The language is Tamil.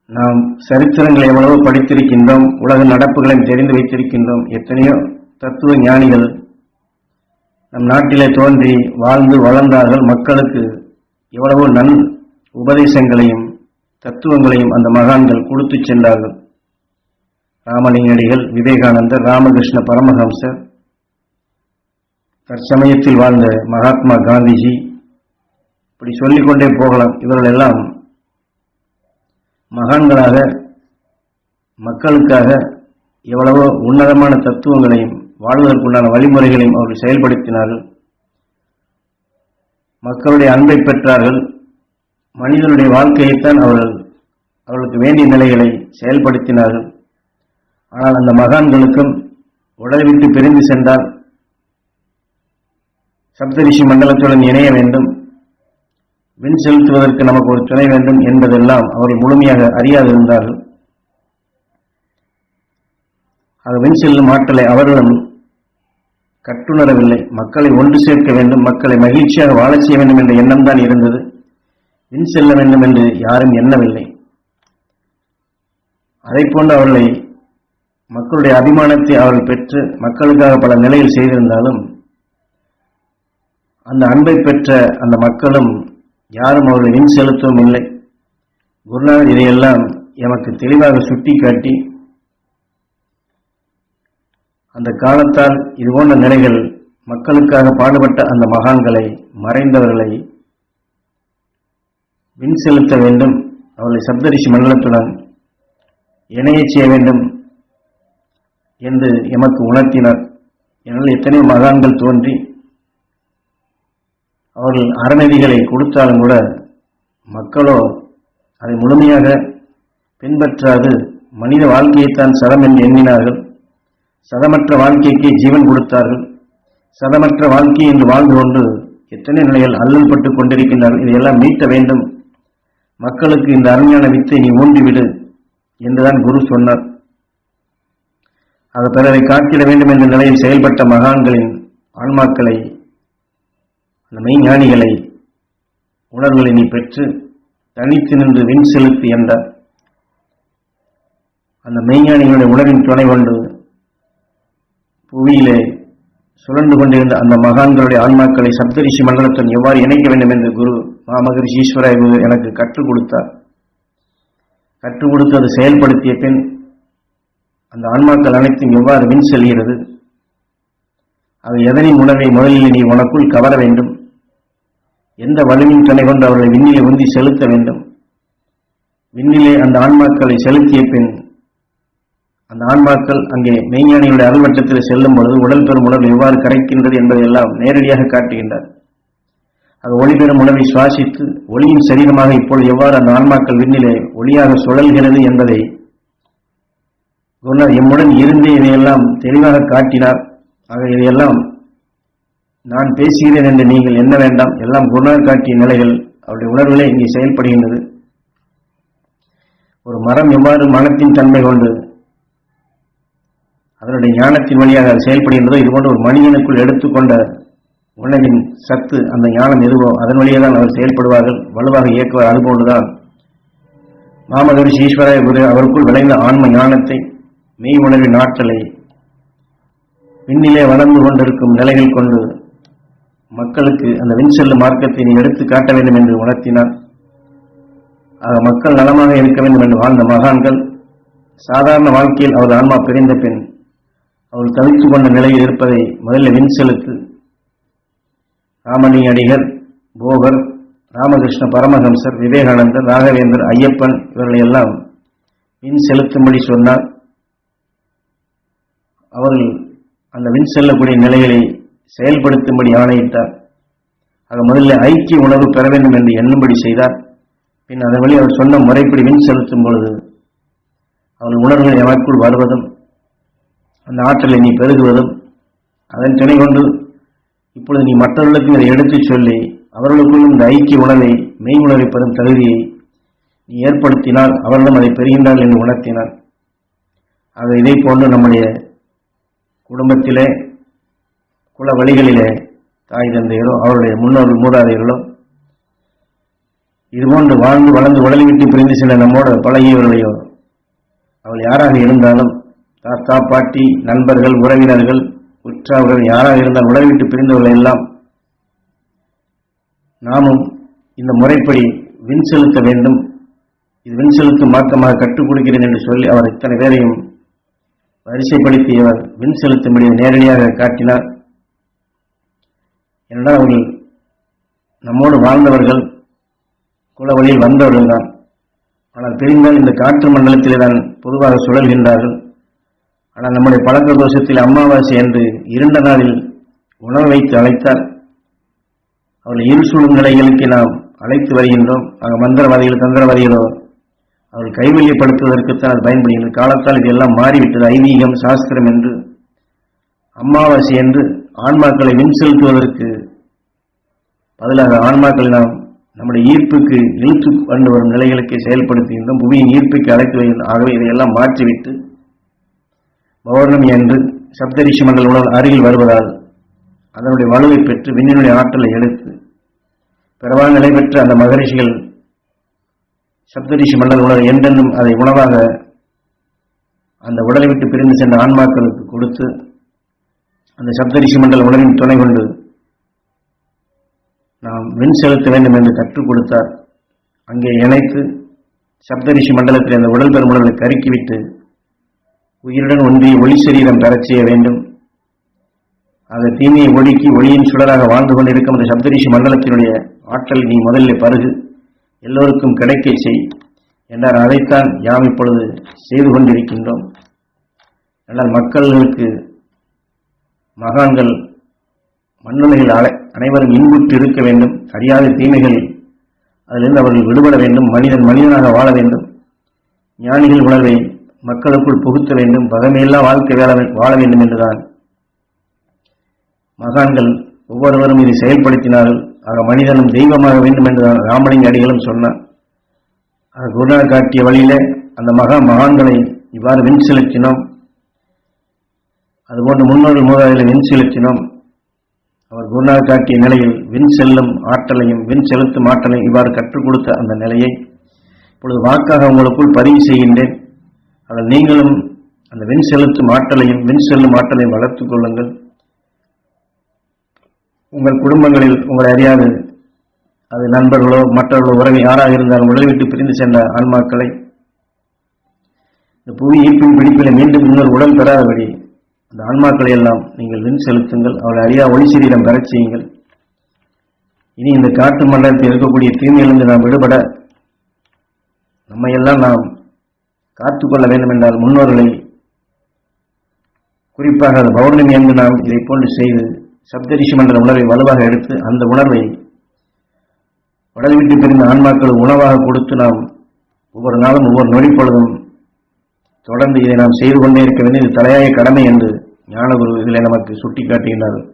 நாம் சரித்திரங்களை எவ்வளவோ படித்திருக்கின்றோம், உலக நடப்புகளையும் தெரிந்து வைத்திருக்கின்றோம். எத்தனையோ தத்துவ ஞானிகள் நம் நாட்டிலே தோன்றி வாழ்ந்து வளர்ந்தார்கள். மக்களுக்கு எவ்வளவோ உபதேசங்களையும் தத்துவங்களையும் அந்த மகான்கள் கொடுத்து சென்றார்கள். ராமலிங்கடிகள், விவேகானந்தர், ராமகிருஷ்ண பரமஹம்சர், தற்சமயத்தில் வாழ்ந்த மகாத்மா காந்திஜி, இப்படி சொல்லிக்கொண்டே போகலாம். இவர்கள் எல்லாம் மகான்களாக மக்களுக்காக எவ்வளவோ உன்னதமான தத்துவங்களையும் வாழ்வதற்குண்டான வழிமுறைகளையும் அவர்கள் செயல்படுத்தினார்கள். மக்களுடைய அன்பை பெற்றார்கள். மனிதனுடைய வாழ்க்கையைத்தான் அவர்களுக்கு வேண்டிய நிலைகளை செயல்படுத்தினார்கள். ஆனால் அந்த மகான்களுக்கும் உடலை விட்டு பிரிந்து சென்றால் சப்தரிஷி மண்டலத்துடன் இணைய வேண்டும், விண் செலுத்துவதற்கு நமக்கு ஒரு துணை வேண்டும் என்பதெல்லாம் அவர்கள் முழுமையாக அறியாதிருந்தார்கள். அது விண் செல்லும் ஆற்றலை அவர்களும் கற்றுணரவில்லை. மக்களை ஒன்று சேர்க்க வேண்டும், மக்களை மகிழ்ச்சியாக வாழச் செய்ய வேண்டும் என்ற எண்ணம் தான் இருந்தது. விண் செல்ல வேண்டும் என்று யாரும் எண்ணவில்லை. அதை போன்று அவர்களை மக்களுடைய அபிமானத்தை அவர்கள் பெற்று மக்களுக்காக பல நிலையில் செய்திருந்தாலும் அந்த அன்பை பெற்ற அந்த மக்களும் யாரும் அவர்களை விண் செலுத்தவும் இல்லை. குருநாதர் இதையெல்லாம் எமக்கு தெளிவாக சுட்டி காட்டி அந்த காலத்தால் இதுபோன்ற நிலைகள் மக்களுக்காக பாடுபட்ட அந்த மகான்களை, மறைந்தவர்களை விண் செலுத்த வேண்டும், அவர்களை சப்தரிஷி மண்டலத்துடன் இணையச் செய்ய வேண்டும் என்று எமக்கு உணர்த்தினார். என்னால் எத்தனையோ மகான்கள் தோன்றி அவர்கள் அறநெறிகளை கொடுத்தாலும் கூட மக்களோ அதை முழுமையாக பின்பற்றாது மனித வாழ்க்கையைத்தான் சதம் என்று எண்ணினார்கள். சதமற்ற வாழ்க்கைக்கு ஜீவன் கொடுத்தார்கள். சதமற்ற வாழ்க்கை என்று வாழ்ந்து கொண்டு எத்தனை நிலைகள் அல்லல் பட்டுக் கொண்டிருக்கின்றார்கள். இதையெல்லாம் மீட்ட வேண்டும், மக்களுக்கு இந்த அருமையான வித்தை நீ ஊன்றிவிடு என்றுதான் குரு சொன்னார். அது பிறரை காட்டிட வேண்டும் என்ற நிலையில் செயல்பட்ட மகான்களின் ஆன்மாக்களை, அந்த மெய்ஞானிகளை, உணர்வுகளை நீ பெற்று தனித்து நின்று விண் செலுத்து என்றார். அந்த மெய்ஞானிகளுடைய உணர்வின் துணை கொண்டு புவியிலே சுழன்று கொண்டிருந்த அந்த மகான்களுடைய ஆன்மாக்களை சப்தரிஷி மண்டலத்துடன் எவ்வாறு இணைக்க வேண்டும் என்று குரு மாமகரிஷி ஈஸ்வராய குரு எனக்கு கற்றுக் கொடுத்தார். கற்றுக் கொடுத்து அதை செயல்படுத்திய பின் அந்த ஆன்மாக்கள் அனைத்தும் எவ்வாறு விண் செல்கிறது, அது எதனின் உணர்வை முதலில் நீ உனக்குள் கவர வேண்டும், எந்த வலுவின் துணை கொண்டு அவர்களை விண்ணிலே உந்தி செலுத்த வேண்டும், விண்ணிலே அந்த ஆன்மாக்களை செலுத்திய பின் அந்த ஆன்மாக்கள் அங்கே மெய்ஞானிகளுடைய அருள்வட்டத்தில் செல்லும் பொழுது உடல் பெறும் உணர்வு எவ்வாறு கரைக்கின்றது என்பதையெல்லாம் நேரடியாக காட்டுகின்றார். அது ஒளி பெறும் உணர்வை சுவாசித்து ஒளியின் சரீரமாக இப்பொழுது எவ்வாறு அந்த ஆன்மாக்கள் விண்ணிலே ஒளியாக சுழல்கிறது என்பதை குருநாதர் எம்முடன் இருந்து இதையெல்லாம் தெளிவாக காட்டினார். ஆக இதையெல்லாம் நான் பேசுகிறேன் என்று நீங்கள் எண்ண வேண்டாம். எல்லாம் குருநாதர் காட்டிய நிலைகள், அவருடைய உணர்வுகளே இங்கே செயல்படுகின்றது. ஒரு மரம் எவ்வாறு மனத்தின் தன்மை கொண்டு அதனுடைய ஞானத்தின் வழியாக அது செயல்படுகின்றதோ, இதுபோன்ற ஒரு மனிதனுக்குள் எடுத்துக்கொண்ட உணவின் சத்து, அந்த ஞானம் எதுவோ அதன் வழியாக தான் அவர் செயல்படுவார்கள், வலுவாக இயக்குவார். அதுபோன்றுதான் மாமகரிஷி ஈஸ்வராய குரு அவருக்குள் விளைந்த ஆன்ம ஞானத்தை, மெய் உணர்வின் ஆற்றலை விண்ணிலே வளர்ந்து கொண்டிருக்கும் நிலைகள் கொண்டு மக்களுக்கு அந்த விண் செல்லும் மார்க்கத்தை நீ எடுத்து காட்ட வேண்டும் என்று உணர்த்தினார். ஆக மக்கள் நலமாக இருக்க வேண்டும் என்று வாழ்ந்த மகான்கள் சாதாரண வாழ்க்கையில் அவர் ஆன்மா பிரிந்த பின் அவள் தவித்துக் கொண்ட நிலையில் இருப்பதை முதலில் விண் செலுத்து. ராமலிங்க அடிகள், போகர், ராமகிருஷ்ண பரமஹம்சர், விவேகானந்தர், ராகவேந்தர், ஐயப்பன் இவர்களை எல்லாம் விண் செலுத்தும்படி சொன்னார். அவர்கள் அந்த விண் செல்லக்கூடிய நிலைகளை செயல்படுத்தும்படி ஆணையிட்டார். ஆக முதல்ல ஐக்கிய உணர்வு பெற வேண்டும் என்று எண்ணும்படி செய்தார். பின் அதன் வழி அவர் சொன்ன முறைப்படி விண் செலுத்தும் பொழுது அவர்கள் உணர்வுகள் எமக்குள் வருவதும் அந்த ஆற்றலை நீ பெருகுவதும், அதன் துணை கொண்டு இப்பொழுது நீ மற்றவர்களுக்கு இதை எடுத்துச் சொல்லி அவர்களுக்குள்ளும் இந்த ஐக்கிய உணர்வை, மெய் உணர்வை பெறும் தகுதியை நீ ஏற்படுத்தினால் அவர்களும் அதை பெறுகின்றார்கள் என்று உணர்த்தினார். ஆக இதை போன்று நம்முடைய குடும்பத்திலே, குல வழிகளிலே தாய் தந்தையரோ அவருடைய முன்னோர்கள் மூதாதையர்களோ இதுபோன்று வாழ்ந்து வளர்ந்து உடலை விட்டு பிரிந்து சென்ற நம்மோடு பழகியவர்களையோ, அவள் யாராக இருந்தாலும், தாத்தா பாட்டி நண்பர்கள் உறவினர்கள் உற்றார்கள் யாராக இருந்தால் உடலை விட்டு பிரிந்தவர்களை எல்லாம் நாமும் இந்த முறைப்படி வின் செலுத்த வேண்டும், இது வின் செலுத்தும் மார்க்கமாக கற்றுக் கொடுக்கிறேன் என்று சொல்லி அவர் இத்தனை பேரையும் வரிசைப்படுத்தியவர் வின் செலுத்தும்படி நேரடியாக காட்டினார். என்றால் அவர்கள் நம்மோடு வாழ்ந்தவர்கள், குல வழியில் வந்தவர்கள் தான். ஆனால் பிரிந்தால் இந்த காற்று மண்டலத்திலே தான் பொதுவாக சுழல்கின்றார்கள். ஆனால் நம்முடைய பழக்க தோஷத்தில் அமாவாசை என்று இருண்ட நாளில் உணவு வைத்து அழைத்தால் அவர்கள் இரு சூழும் நிலைகளுக்கு நாம் அழைத்து வருகின்றோம். ஆக மந்திரவாதிகள் தந்திரவாதிகளோ அவர்கள் கைவல்யப்படுத்துவதற்குத்தான் அது பயன்படுகின்றது. காலத்தால் இதெல்லாம் மாறிவிட்டது. ஐதீகம் சாஸ்திரம் என்று அமாவாசை என்று ஆன்மாக்களை வின் செலுத்துவதற்கு பதிலாக ஆன்மாக்களை நாம் நம்முடைய ஈர்ப்புக்கு இழுத்து கொண்டு வரும் நிலைகளுக்கு செயல்படுத்துகின்றோம். புவியின் ஈர்ப்புக்கு அழைத்து வருகின்றோம். ஆகவே இதையெல்லாம் மாற்றிவிட்டு பௌர்ணமி என்று சப்தரிஷி மண்டல உணவு அருகில் வருவதால் அதனுடைய வலுவை பெற்று விண்ணினுடைய ஆற்றலை எடுத்து பிறவான நிலை பெற்ற அந்த மகரிஷிகள் சப்தரிஷி மண்டல உணவு என்றென்றும் அதை உணவாக அந்த உடலை விட்டு பிரிந்து சென்ற ஆன்மாக்களுக்கு கொடுத்து அந்த சப்தரிஷி மண்டல உணவின் துணை கொண்டு நாம் வின் செலுத்த வேண்டும் என்று கற்றுக் கொடுத்தார். அங்கே இணைத்து சப்தரிஷி மண்டலத்தில் அந்த உடல் பெறும் உணர்வை கருக்கிவிட்டு உயிருடன் ஒன்றி ஒளி சரீரம் பெறச் செய்ய வேண்டும். ஆக தீமையை ஒடுக்கி ஒளியின் சுடராக வாழ்ந்து கொண்டிருக்கும் அந்த சப்தரிஷி மண்டலத்தினுடைய ஆற்றலை நீ முதலில் பருகு, எல்லோருக்கும் கிடைக்க செய் என்றார். அதைத்தான் யாம் இப்பொழுது செய்து கொண்டிருக்கின்றோம். ஆனால் மக்களுக்கு மகான்கள் மண்ணுலகில் அனைவரும் இன்புற்று இருக்க வேண்டும். அறியாத தீமைகள் அதிலிருந்து அவர்கள் விடுபட வேண்டும். மனிதன் மனிதனாக வாழ வேண்டும். ஞானிகள் உணர்வை மக்களுக்குள் புகுத்த வேண்டும். பகமையில்லா வாழ்க்கை வாழ வேண்டும் என்றுதான் மகான்கள் ஒவ்வொருவரும் இதை செயல்படுத்தினார்கள். ஆக மனிதனும் தெய்வமாக வேண்டும் என்றுதான் ராமலிங்க அடிகளும் சொன்னார். குருநாதர் காட்டிய வழியிலே அந்த மகான்களை இவ்வாறு வின் செலுத்தினோம். அதுபோன்று முன்னோர்கள் மூதாதைகளை வின் செலுத்தினோம். அவர் குருநாதர் காட்டிய நிலையில் வின் செல்லும் ஆற்றலையும் வின் செலுத்தும் ஆற்றலையும் இவ்வாறு கற்றுக் கொடுத்த அந்த நிலையை இப்பொழுது வாக்காக உங்களுக்குள் பதிவு செய்கின்றேன். அதில் நீங்களும் அந்த வின் செலுத்தும் ஆற்றலையும் வின் செல்லும் ஆற்றலையும் வளர்த்துக் கொள்ளுங்கள். உங்கள் குடும்பங்களில் உங்களை அறியாது அது நண்பர்களோ மற்றவர்களோ உறவு யாராக இருந்தாலும் உடலை விட்டு பிரிந்து சென்ற ஆன்மாக்களை இந்த புவி ஈர்ப்பின் பிடிப்பில மீண்டும் இன்னொரு உடல் பெறாதபடி அந்த ஆன்மாக்களை எல்லாம் நீங்கள் வின் செலுத்துங்கள். அவளை அறியா ஒளி சரீரம் பெறச் செய்யுங்கள். இனி இந்த காட்டு மண்டலத்தில் இருக்கக்கூடிய தீமையிலிருந்து நாம் விடுபட நம்மையெல்லாம் நாம் காத்துக்கொள்ள வேண்டும் என்றால் முன்னோர்களை குறிப்பாக அது பௌர்ணமி என்று நாம் இதை போன்று செய்து சப்தரிஷி மண்டல உணர்வை வலுவாக எடுத்து அந்த உணர்வை உடல் விட்டு பிரிந்த ஆன்மாக்கள் உணவாக கொடுத்து நாம் ஒவ்வொரு நாளும் ஒவ்வொரு நொடி பொழுதும் தொடர்ந்து இதை நாம் செய்து கொண்டே இருக்க வேண்டும். இது தலையாய கடமை என்று ஞானகுரு இதில் நமக்கு சுட்டிக்காட்டுகின்றார்கள்.